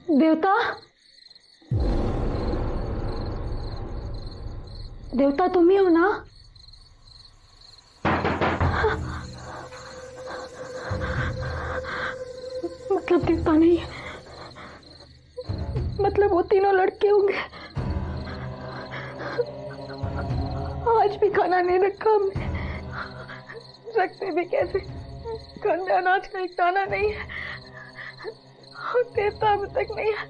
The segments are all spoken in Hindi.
देवता, देवता तुम ही हो ना? मतलब देवता नहीं, मतलब वो तीनों लड़के होंगे। आज भी खाना नहीं रखा हमने, रखते भी कैसे? घर में अनाज का एक दाना नहीं है और देवता अभी तक नहीं है।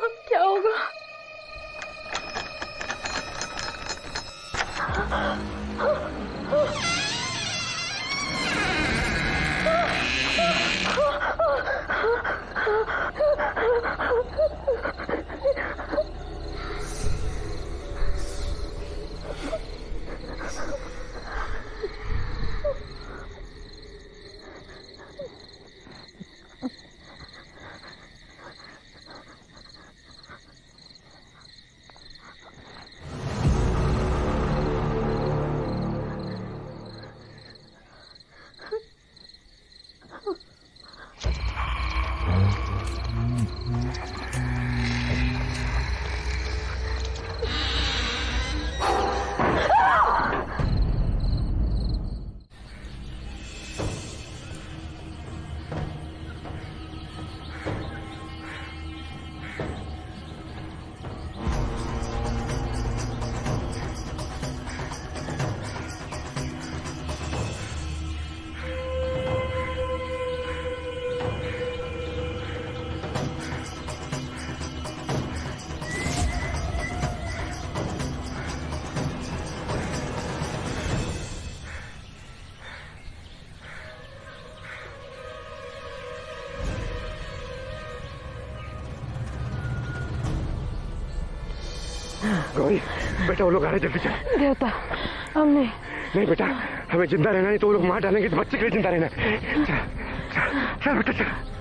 अब क्या होगा? गौरी बेटा, वो लोग आ रहे, जल्दी चल। देवता हम नहीं बेटा, हमें जिंदा रहना है, तो वो लोग मार डालेंगे, तो बच्चे के लिए जिंदा रहना है। चल चल बेटा चल।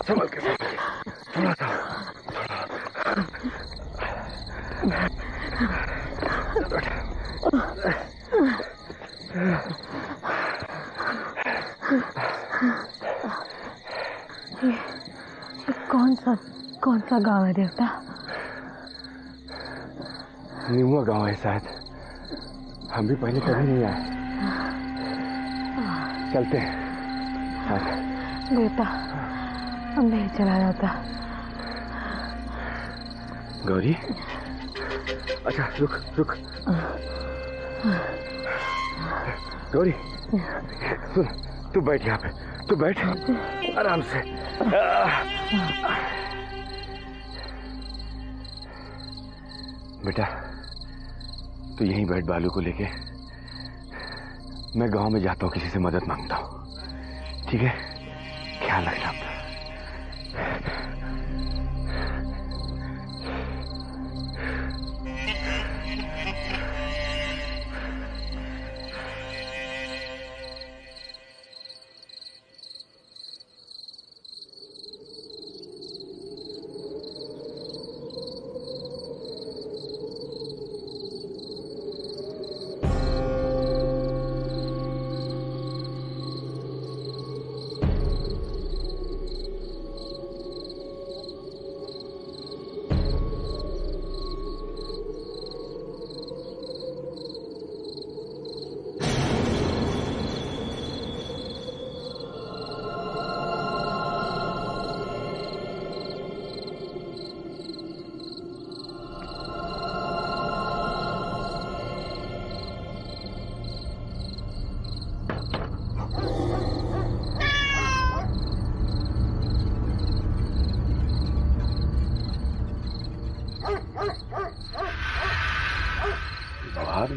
संभल के थोड़ा सा कौन सा गांव है देवता? नीमुआ गांव है शायद, हम भी पहले कभी नहीं आए। चलते हैं देवता, अब नहीं चला जाता। गौरी, अच्छा रुक रुक। गौरी सुन, तू बैठ यहाँ पे, तू बैठ आराम से। बेटा तू यहीं बैठ बालू को लेके, मैं गांव में जाता हूँ, किसी से मदद मांगता हूँ, ठीक है? ख्याल रखना अपना।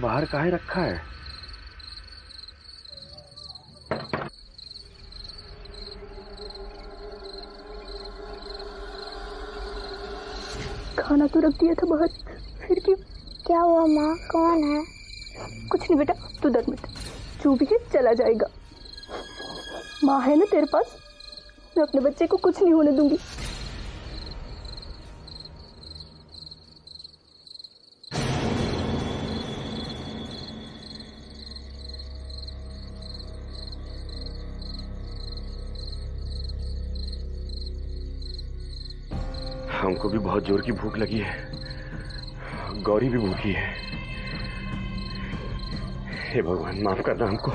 बाहर काहे रखा है? खाना तो रख दिया था बाहर, फिर क्यों? क्या हुआ माँ, कौन है? कुछ नहीं बेटा, तू डर मत, जो भी है चला जाएगा। माँ है ना तेरे पास, मैं अपने बच्चे को कुछ नहीं होने दूंगी। हमको भी बहुत जोर की भूख लगी है, गौरी भी भूखी है। हे भगवान, माफ करना हमको।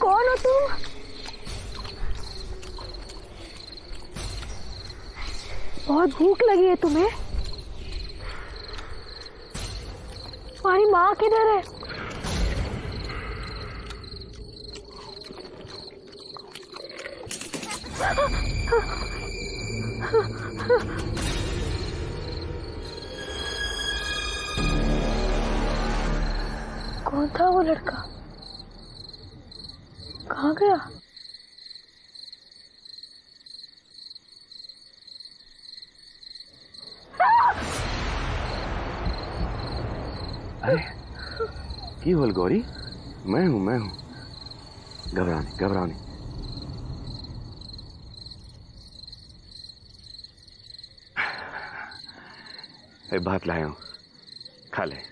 कौन हो तुम? बहुत भूख लगी है तुम्हें? तुम्हारी माँ किधर है? कौन था वो लड़का? कहाँ गया? अरे की होल गौरी? मैं हूं। घबराओ नहीं। एक बात लाया हूं, खा ले।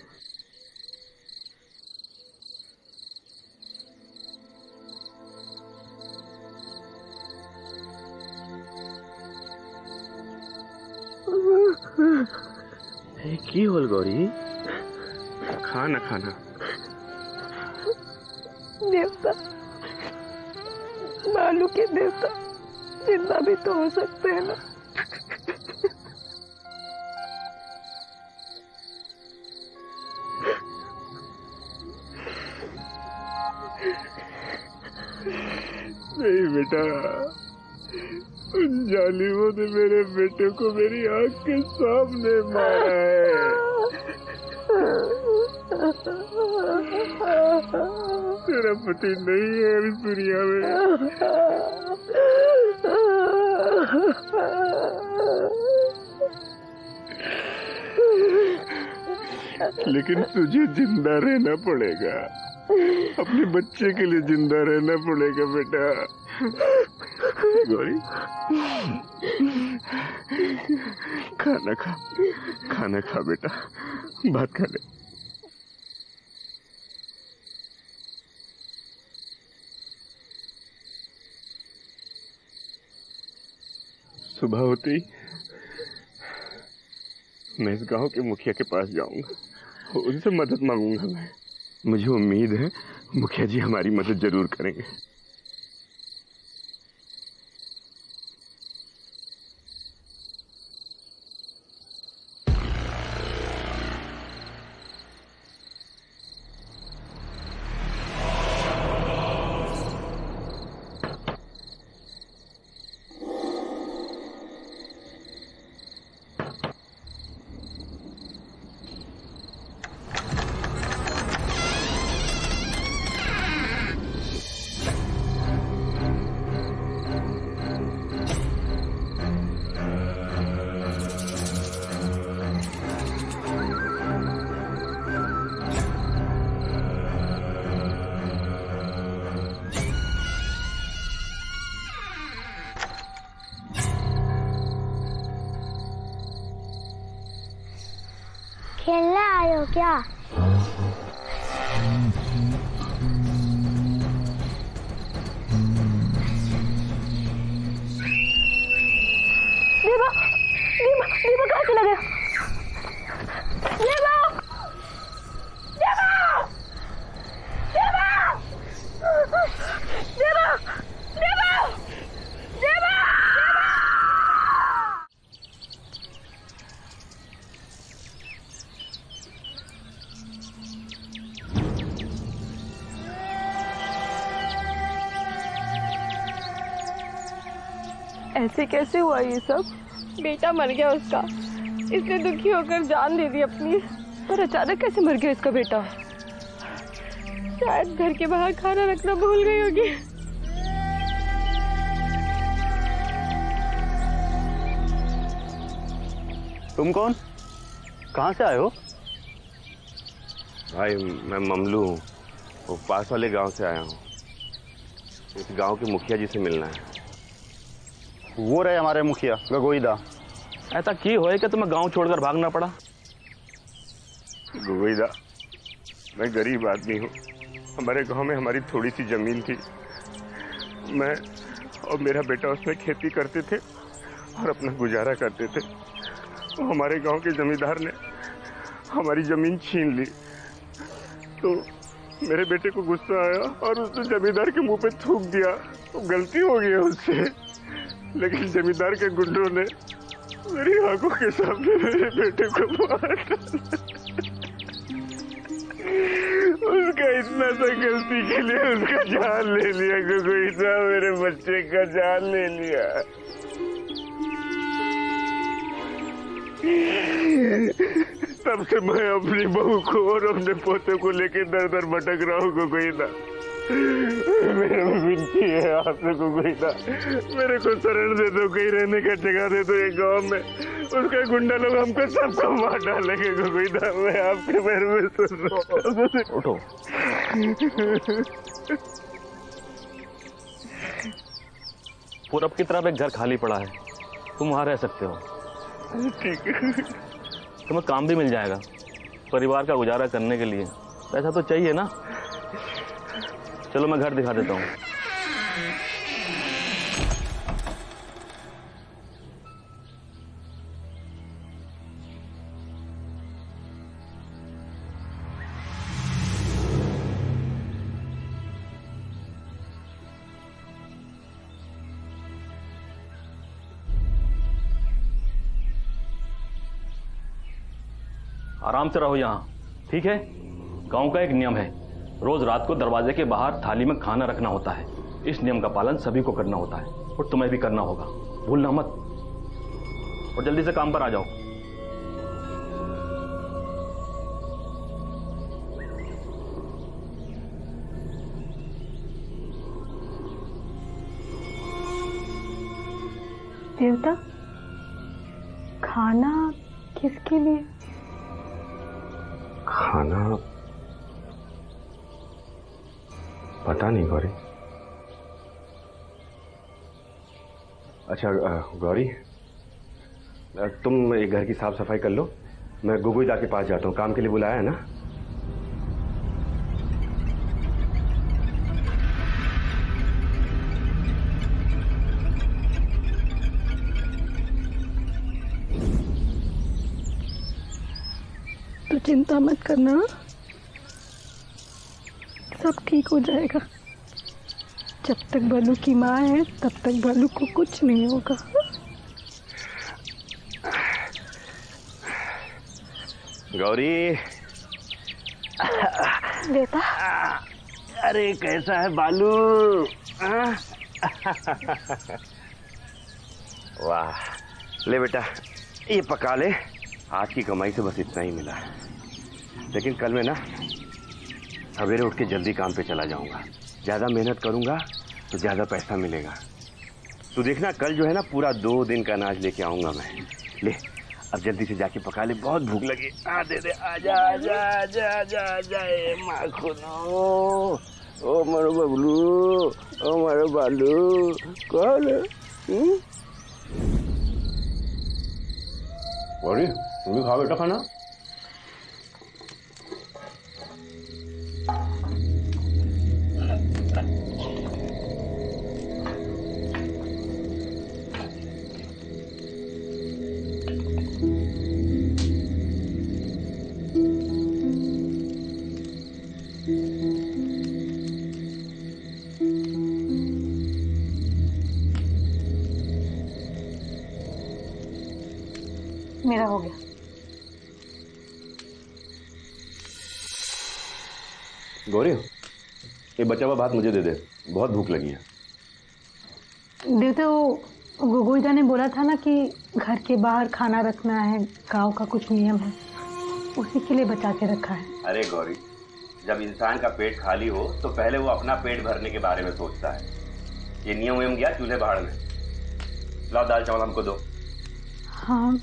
की होल गौरी? खाना देवता, बालू के देवता जिंदा भी तो हो सकते हैं ना। नहीं बेटा, उन जालिमों ने मेरे बेटे को मेरी आंख के सामने मारा है। तेरा पति नहीं है इस दुनिया में। लेकिन तुझे जिंदा रहना पड़ेगा, अपने बच्चे के लिए जिंदा रहना पड़ेगा बेटा। गौरी, खाना खा बेटा, बात कर ले। सुबह होते ही मैं इस गांव के मुखिया के पास जाऊंगा, उनसे मदद मांगूंगा। मैं मुझे उम्मीद है मुखिया जी हमारी मदद जरूर करेंगे। खेलने आए हो क्या? दीपा, दीपा, दीपा कहाँ चला गया? दीपा, दीपा, दीपा, दीपा, दीपा, दीपा। ऐसे कैसे हुआ ये सब? बेटा मर गया उसका, इसने दुखी होकर जान दे दी अपनी। पर अचानक कैसे मर गया इसका बेटा? शायद घर के बाहर खाना रखना भूल गई होगी। तुम कौन? कहाँ से आए हो? भाई मैं ममलू हूँ, वो पास वाले गांव से आया हूँ। इस गांव के मुखिया जी से मिलना है। वो रहे हमारे मुखिया गगोईदा। ऐसा की होए कि तुम्हें गांव छोड़कर भागना पड़ा? गगोईदा, मैं गरीब आदमी हूँ। हमारे गांव में हमारी थोड़ी सी जमीन थी। मैं और मेरा बेटा उसमें खेती करते थे और अपना गुजारा करते थे। तो हमारे गांव के जमींदार ने हमारी जमीन छीन ली। तो मेरे बेटे को गुस्सा आया और उसने जमींदार के मुंह पे थूक दिया। तो गलती हो गई है उससे, लेकिन जमींदार के गुंडों ने मेरी आंखों के सामने मेरे बेटे को मार डाला। उसका इतना सा गलती के लिए उसका जान ले लिया। कोई सा मेरे बच्चे का जान ले लिया। तब से मैं अपनी बहू को और अपने पोते को लेके दर दर भटक रहा हूँ। कोई ना, मेरा विनती है आपसे कोई ना, मेरे को शरण दे दो, कहीं रहने का जगह दे दो। एक गांव में उसका गुंडा लोग हमको सबको मार डालेंगे। कोई ना, मैं आपके पैर में सुन रहा हूँ। उठो। पूरब की तरफ एक घर खाली पड़ा है, तुम वहां रह सकते हो। ठीक है। तुम्हें काम भी मिल जाएगा। परिवार का गुजारा करने के लिए पैसा तो चाहिए ना। चलो मैं घर दिखा देता हूँ। आराम से रहो यहाँ, ठीक है? गांव का एक नियम है, रोज रात को दरवाजे के बाहर थाली में खाना रखना होता है। इस नियम का पालन सभी को करना होता है और तुम्हें भी करना होगा, भूलना मत। और जल्दी से काम पर आ जाओ। देवता, खाना किसके लिए? खाना पता नहीं गौरी। अच्छा गौरी, तुम एक घर की साफ सफाई कर लो, मैं गुगुईदा के पास जाता हूँ। काम के लिए बुलाया है ना? चिंता मत करना, सब ठीक हो जाएगा। जब तक बालू की माँ है तब तक बालू को कुछ नहीं होगा। गौरी, बेटा, अरे कैसा है बालू? वाह, ले बेटा ये पका ले। आज की कमाई से बस इतना ही मिला है, लेकिन कल मैं ना सवेरे उठ के जल्दी काम पे चला जाऊंगा। ज्यादा मेहनत करूंगा तो ज्यादा पैसा मिलेगा। तू देखना कल जो है ना पूरा 2 दिन का अनाज लेके आऊंगा मैं। ले अब जल्दी से जाके पका ले, बहुत भूख लगी। आ दे दे, आजा आजा आजा आजा आजा ए माखनो, ओ मारो बबलू, ओ मारो बालू, कौन है? गौरी, तुम भी खाओ बेटा खाना। मेरा हो गया। गौरी, ये बचा हुआ भात मुझे दे दे, बहुत भूख लगी है। देवता, वो गोगोईदा ने बोला था ना कि घर के बाहर खाना रखना है, गांव का कुछ नियम है, उसी के लिए बचा के रखा है। अरे गौरी, जब इंसान का पेट खाली हो तो पहले वो अपना पेट भरने के बारे में सोचता है। ये नियम वियम गया चूल्हे भाड़ में। लाओ दाल चावल हमको दो। हाँ,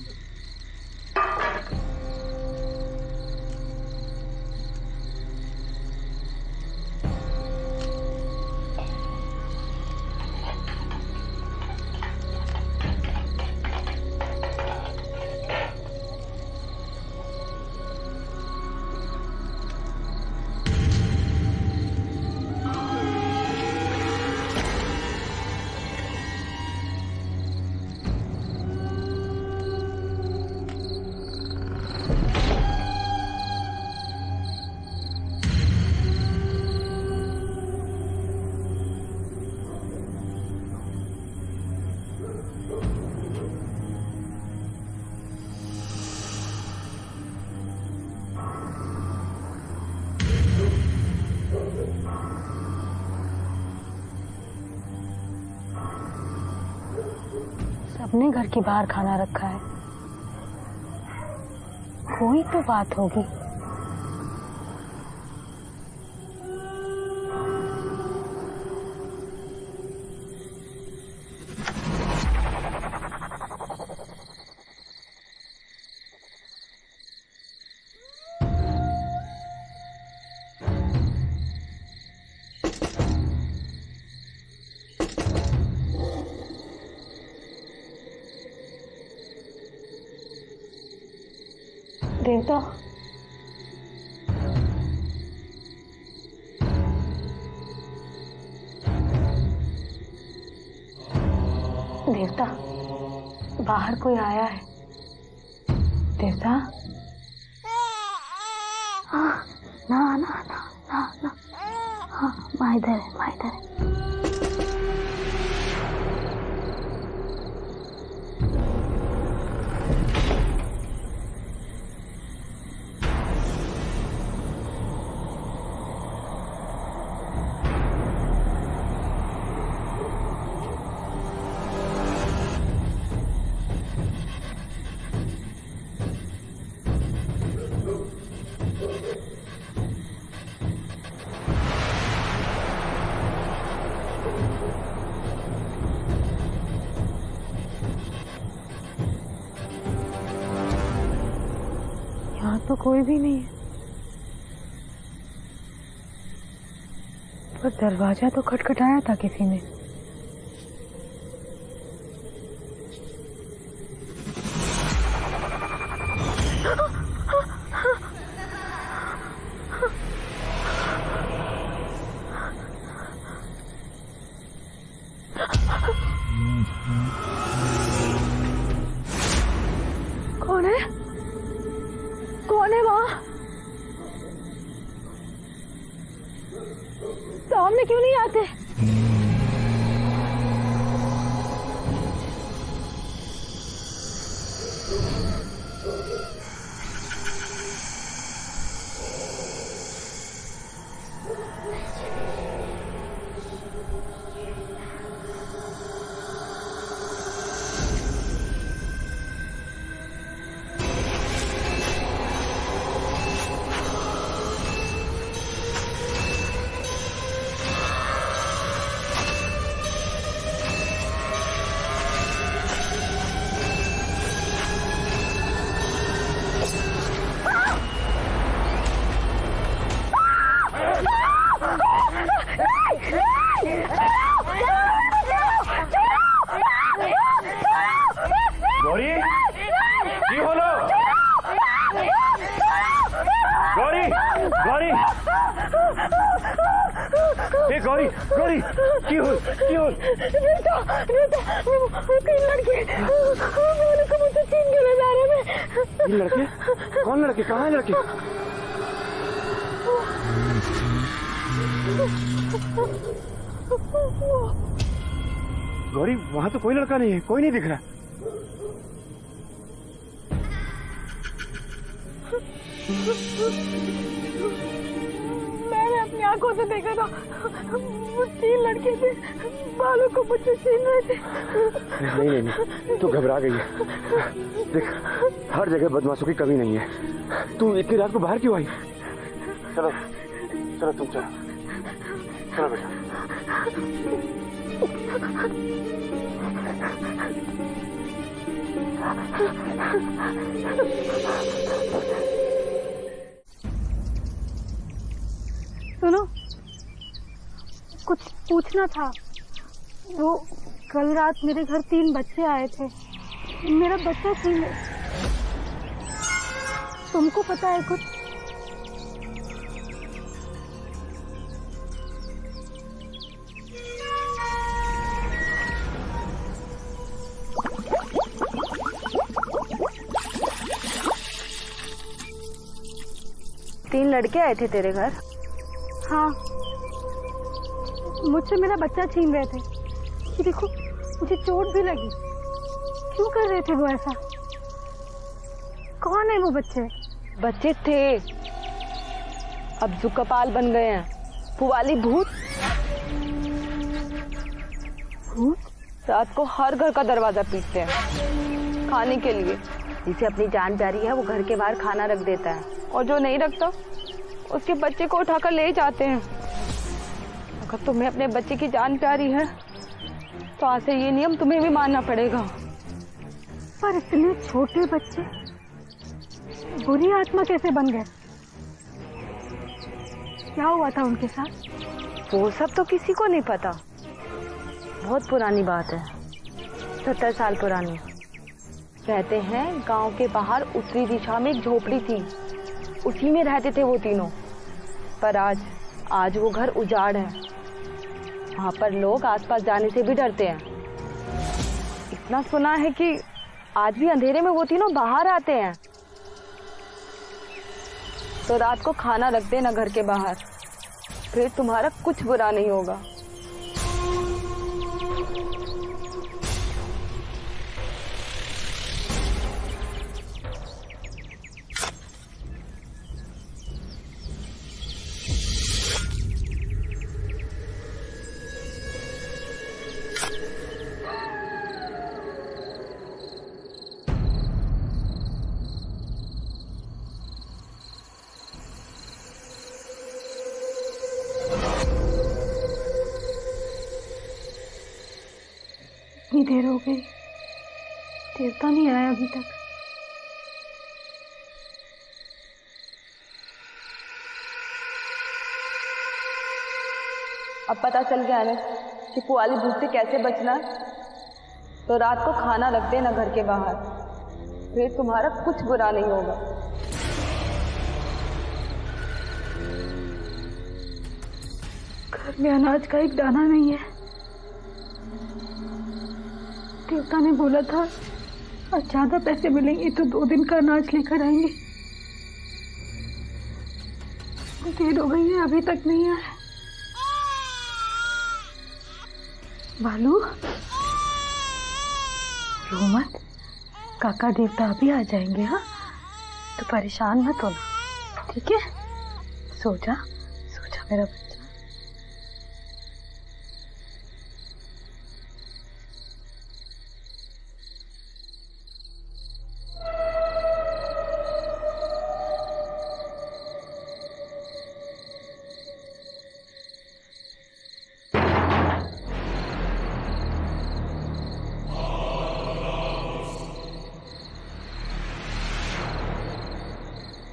सबने घर के बाहर खाना रखा है, कोई तो बात होगी। देवता, देवता, बाहर कोई आया है। देवता, हाँ, ना ना ना ना ना, हाँ, माँ इधर है, माँ इधर है। यहाँ तो कोई भी नहीं है, पर दरवाजा तो खटखटाया था किसी ने। कौन है? कौन है वहाँ? सामने क्यों नहीं आते? गौरी, की होलो? गौरी, गौरी, ए गौरी, गौरी, की हो? तीन लड़के मेरे को मुझसे छीन के ले जा रहे हैं। तीन लड़के? कौन लड़के? कहाँ है लड़के? गौरी, वहां तो कोई लड़का नहीं है, कोई नहीं दिख रहा। मैंने अपनी आंखों से देखा था, वो तीन लड़के थे, बालों को मुझसे छीन रहे थे। नहीं, तू घबरा गई है। देख, हर जगह बदमाशों की कमी नहीं है। तू इतनी रात को बाहर क्यों आई? चलो तुम चलो बेटा। सुनो, कुछ पूछना था। वो कल रात मेरे घर 3 बच्चे आए थे, मेरा बच्चा छीन ले। तुमको पता है कुछ? तीन लड़के आए थे तेरे घर? हाँ, मुझसे मेरा बच्चा छीन रहे थे। ये देखो, मुझे चोट भी लगी। क्यों कर रहे थे वो ऐसा? कौन है वो बच्चे? बच्चे थे, अब जुकपाल बन गए हैं। पुवाली भूत। रात को हर घर का दरवाजा पीटते हैं खाने के लिए। जिसे अपनी जान प्यारी है वो घर के बाहर खाना रख देता है, और जो नहीं रखता उसके बच्चे को उठाकर ले जाते हैं। अगर तुम्हें अपने बच्चे की जान प्यारी है तो आज से ये नियम तुम्हें भी मानना पड़ेगा। पर इतने छोटे बच्चे बुरी आत्मा कैसे बन गए? क्या हुआ था उनके साथ? वो सब तो किसी को नहीं पता। बहुत पुरानी बात है, 70 साल पुरानी। कहते हैं गांव के बाहर उत्तरी दिशा में एक झोपड़ी थी, उसी में रहते थे वो तीनों। पर आज वो घर उजाड़ है। वहां पर लोग आसपास जाने से भी डरते हैं। इतना सुना है कि आज भी अंधेरे में वो तीनों बाहर आते हैं। तो रात को खाना रख देना घर के बाहर, फिर तुम्हारा कुछ बुरा नहीं होगा। इतनी देर हो गई, देवता नहीं आया अभी तक। अब पता चल गया ना कि पुवाली भूत से कैसे बचना है। तो रात को खाना रख देना घर के बाहर, फिर तुम्हारा कुछ बुरा नहीं होगा। घर में अनाज का एक दाना नहीं है। देवता ने बोला था और ज्यादा पैसे मिलेंगे तो 2 दिन का अनाज लेकर आएंगे। देर हो गई है, अभी तक नहीं आया। बालू, रो मत, काका देवता अभी आ जाएंगे। हाँ, तो परेशान मत होना, ठीक है? सो जा मेरा बच्चा।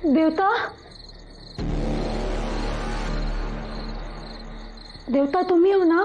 देवता, देवता तुम ही हो ना?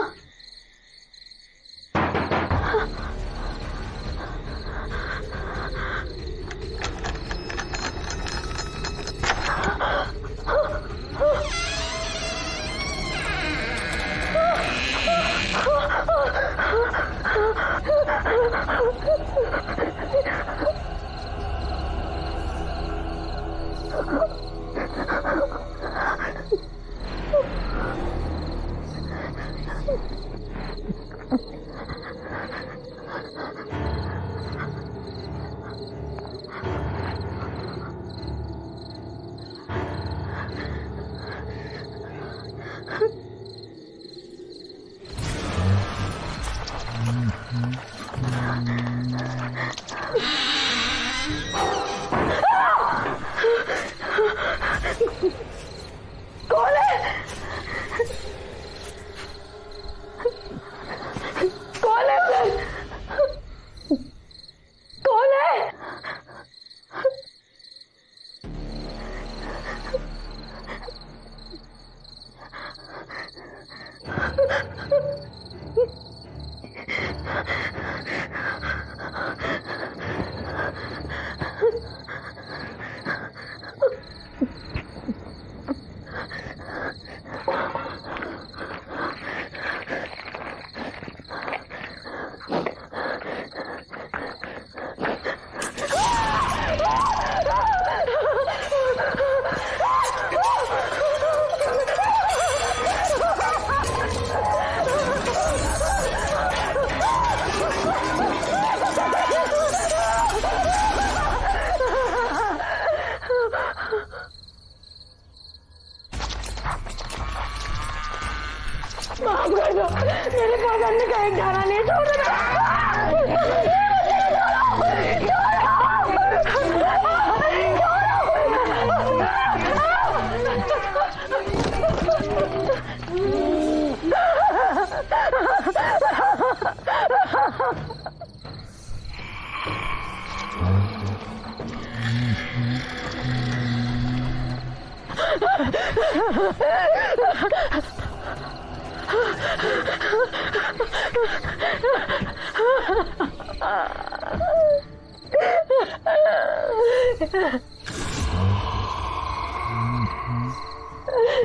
मेरे पसंद का एक गाना नहीं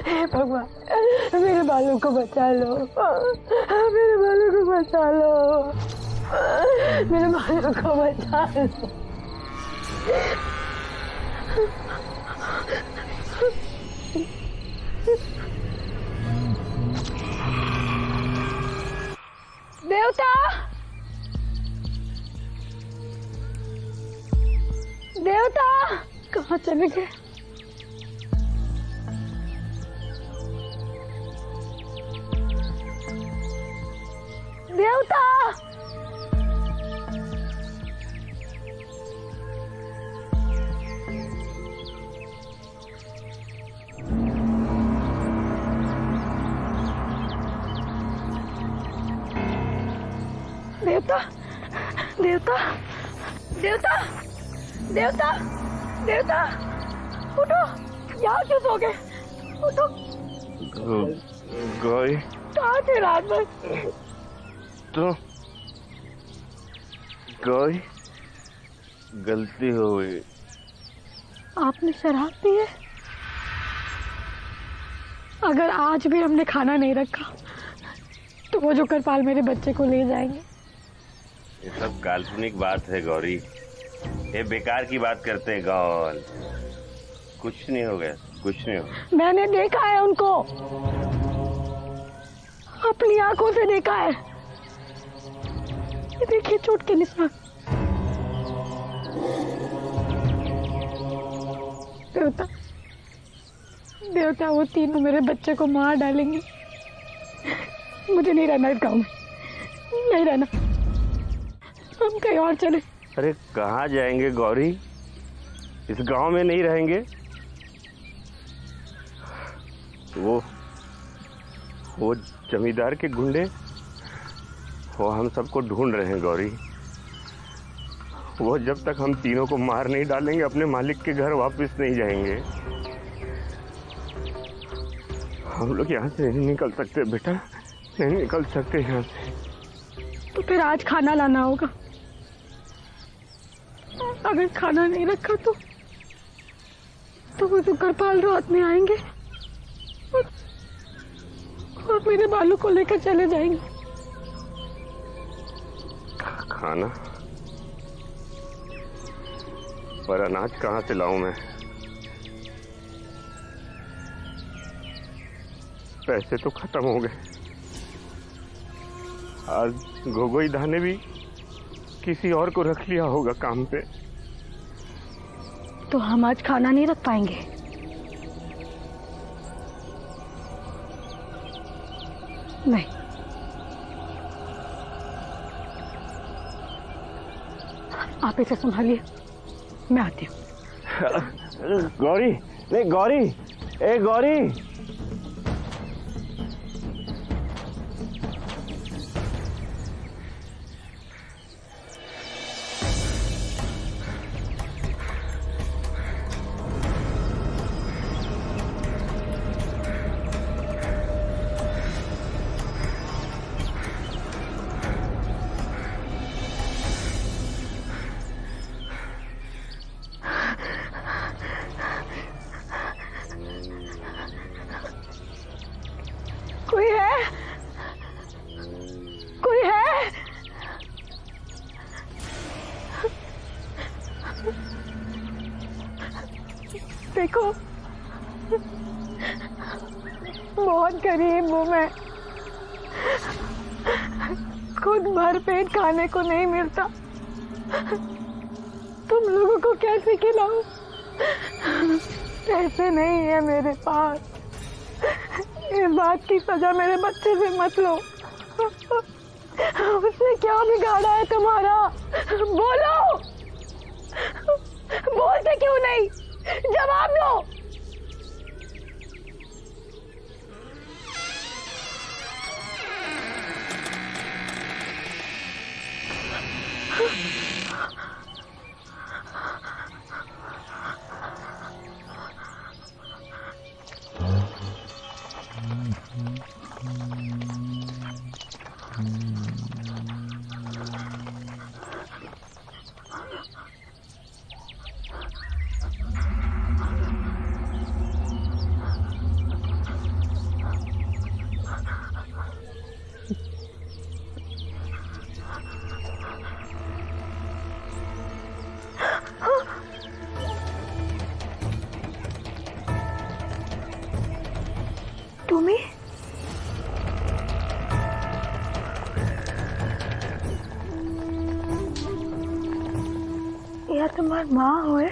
हे भगवान, मेरे बालों को बचा लो, मेरे बालों को बचा लो, मेरे बालों को बचा लो। देवता, देवता कहाँ चले गए? देवता, देवता, देवता, देवता, देवता, देवता, उठो, यहाँ क्यों सो गए? उठो। गौरी, कहाँ थे रात भर? तो गौरी, गलती हो गई। आपने शराब पी है? अगर आज भी हमने खाना नहीं रखा तो वो जो करपाल मेरे बच्चे को ले जाएंगे। ये सब काल्पनिक बात है गौरी, ये बेकार की बात करते हैं गौर। कुछ नहीं हो गया, कुछ नहीं हो। मैंने देखा है उनको, अपनी आंखों से देखा है। ये देखिए चोट के निशान। देवता देवता, वो तीनों मेरे बच्चे को मार डालेंगे। मुझे नहीं रहना इस गांव में, नहीं रहना। हम कहीं और चले। अरे कहाँ जाएंगे गौरी? इस गांव में नहीं रहेंगे। वो जमींदार के गुंडे वो हम सबको ढूंढ रहे हैं गौरी। वो जब तक हम तीनों को मार नहीं डालेंगे अपने मालिक के घर वापस नहीं जाएंगे। हम लोग यहाँ से नहीं निकल सकते बेटा, नहीं निकल सकते यहाँ से। तो फिर आज खाना लाना होगा। अगर खाना नहीं रखा तो वो सुकरपाल रात में आएंगे और मेरे बालों को लेकर चले जाएंगे। खाना? पर अनाज कहाँ से लाऊं मैं? पैसे तो खत्म हो गए। आज गोगोई दा ने भी किसी और को रख लिया होगा काम पे। तो हम आज खाना नहीं रख पाएंगे। नहीं, आप इसे संभालिए, मैं आती हूँ। गौरी, नहीं गौरी, ए गौरी। कोई है? कोई है? देखो, बहुत गरीब हूँ मैं। खुद भर पेट खाने को नहीं मिलता, तुम लोगों को कैसे खिलाऊं? पैसे नहीं है मेरे पास। इस बात की सजा मेरे बच्चे से मत लो। उसने क्या बिगाड़ा है तुम्हारा? बोलो, बोलते क्यों नहीं? जवाब दो। तुम्हें यार तुम्हारी माँ होए?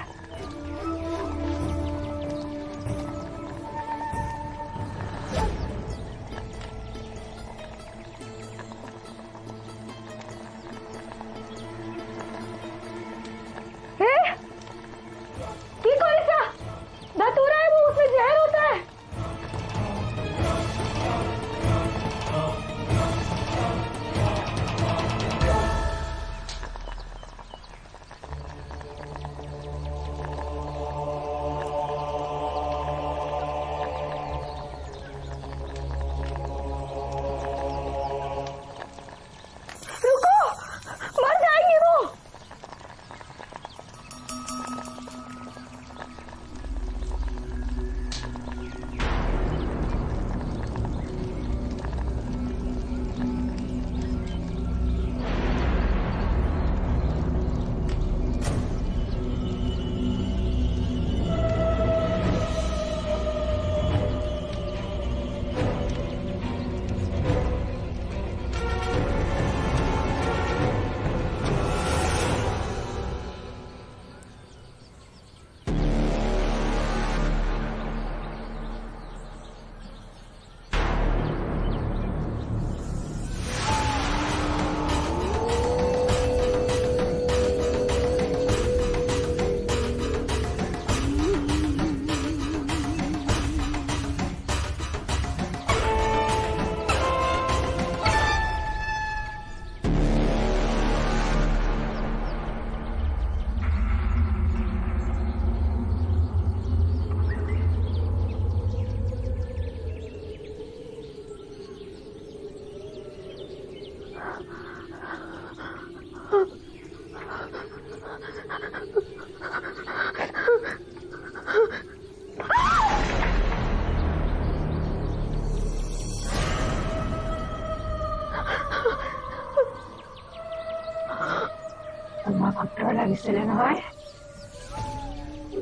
धतूरा है वो, उसमें जहर होता है।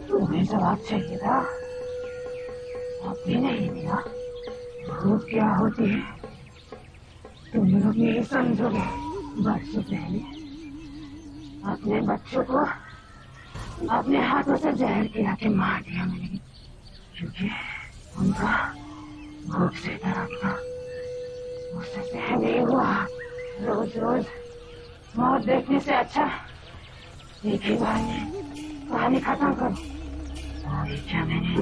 तुम्हें जवाब चाहिए था, अब भी नहीं दिया। भूख क्या होती है तुम लोग नहीं समझोगे। बरसों पहले अपने बच्चों को अपने हाथों से जहर खिला के मार दिया मैंने, क्योंकि उनका भूख से दर्द था, उससे सहन नहीं हुआ। रोज रोज मौत देखने से अच्छा एक ही बार में कहानी खत्म करो। और क्या मैंने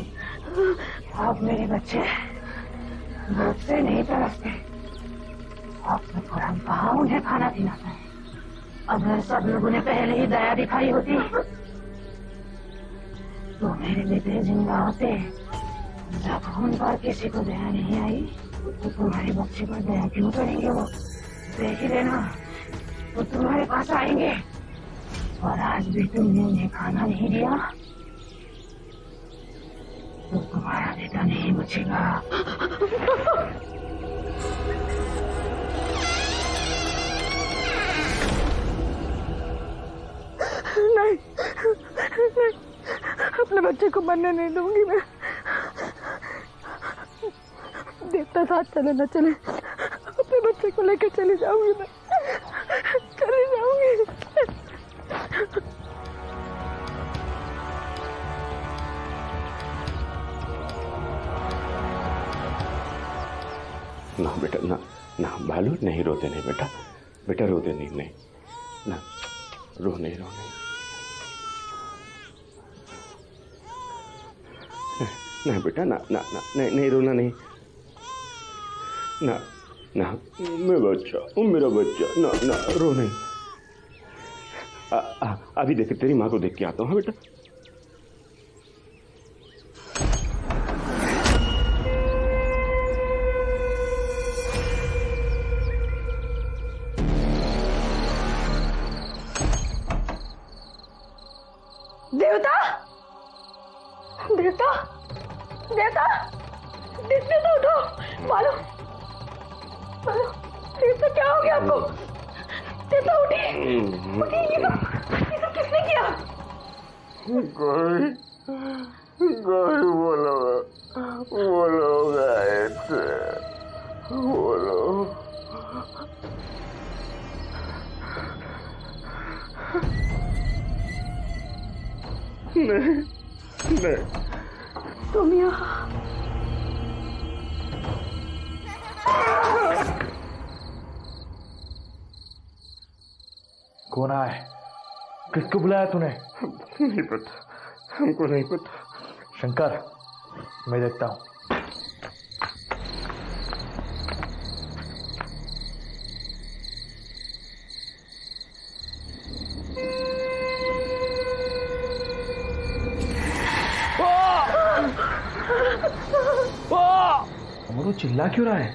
अब मेरे बच्चे भूख से नहीं तरसते, अब तो कुरान कहा उन्हें खाना खिलाता है। अगर सब लोगों ने पहले ही दया दिखाई होती तो मेरे बेटे जिंदा होते। जब उन पर किसी को दया नहीं आई तो तुम्हारे बच्चे पर दया क्यों करेंगे वो? देख ही लेना, वो तुम्हारे पास आएंगे। और आज भी तुमने उन्हें खाना नहीं दिया तो तुम्हारा बेटा नहीं बचेगा। नहीं, नहीं, अपने बच्चे को मरने नहीं दूंगी मैं। देवता साथ चले न चले, अपने बच्चे को लेकर चली जाऊंगी मैं, चली जाऊंगी। ना बेटा, ना ना बालू, नहीं रोते नहीं बेटा, बेटा रोते नहीं, नहीं ना, रो नहीं, रो नहीं। ना बेटा, ना ना ना, नहीं नहीं रोना नहीं, ना ना, मेरा बच्चा, मेरा बच्चा, ना ना रो नहीं। अभी देख, तेरी माँ को देख के आता हूँ। हाँ बेटा, देवता, देवता, देवता, देवता उठो। मालूम, मालूम, देवता क्या हो गया आपको? देवता उठिए, उठिए। ये सब किसने किया? कोई बोलो, बोलो गायत्री, बोलो। नहीं, नहीं, तुम यहाँ? कौन आया है? किसको बुलाया तूने? नहीं पता, हमको नहीं पता। शंकर, मैं देखता हूं। अमरू चिल्ला क्यों रहा है?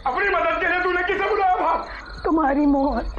अपनी मदद के लिए तूने किसे बुलाया था? तुम्हारी मौत।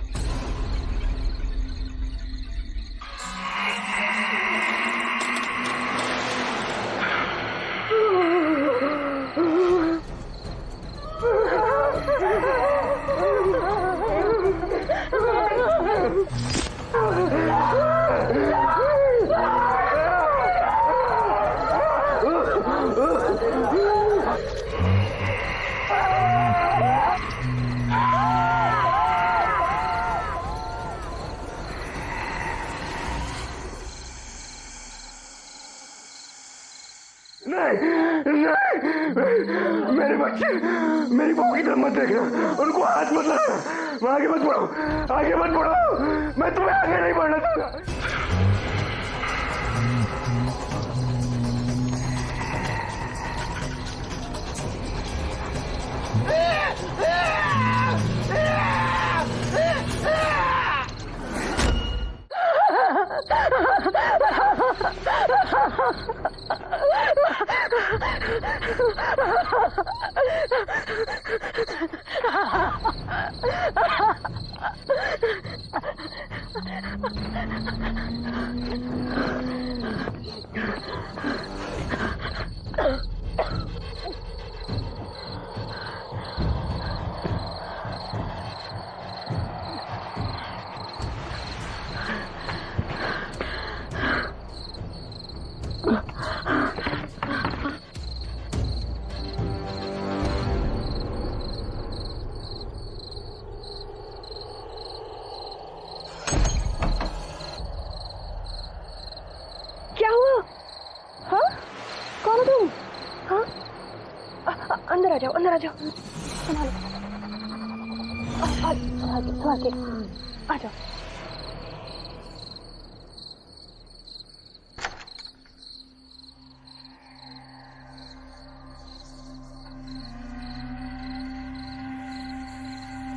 मेरे बच्चे, मेरी बहू की तरफ मत देखना, उनको हाथ मत लगाना, आगे मत बढ़ो, आगे मत बढ़ो, मैं तुम्हें आगे नहीं बढ़ना दूंगा। कौन हो तुम? हाँ, अंदर आ जाओ, अंदर आ जाओ। संभालो, संभाल के आ जाओ।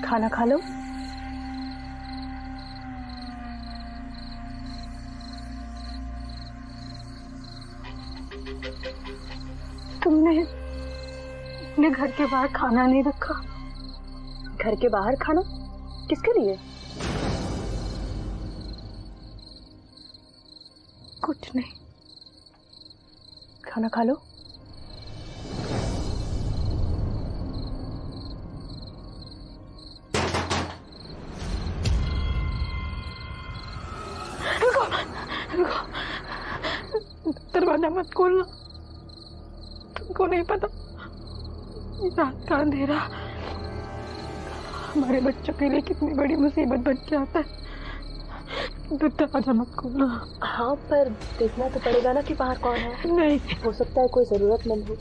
खाना खा लो। तुमने अपने घर के बाहर खाना नहीं रखा। घर के बाहर खाना किसके लिए? कुछ नहीं, खाना खा लो। रुको, रुको, दरवाजा मत खोलना। तुमको नहीं पता रात का अंधेरा हमारे बच्चों के लिए कितनी बड़ी मुसीबत बन के आता है। दरवाजा मत खोलना। हाँ, पर देखना तो पड़ेगा ना कि बाहर कौन है। नहीं, हो सकता है कोई जरूरतमंद हो।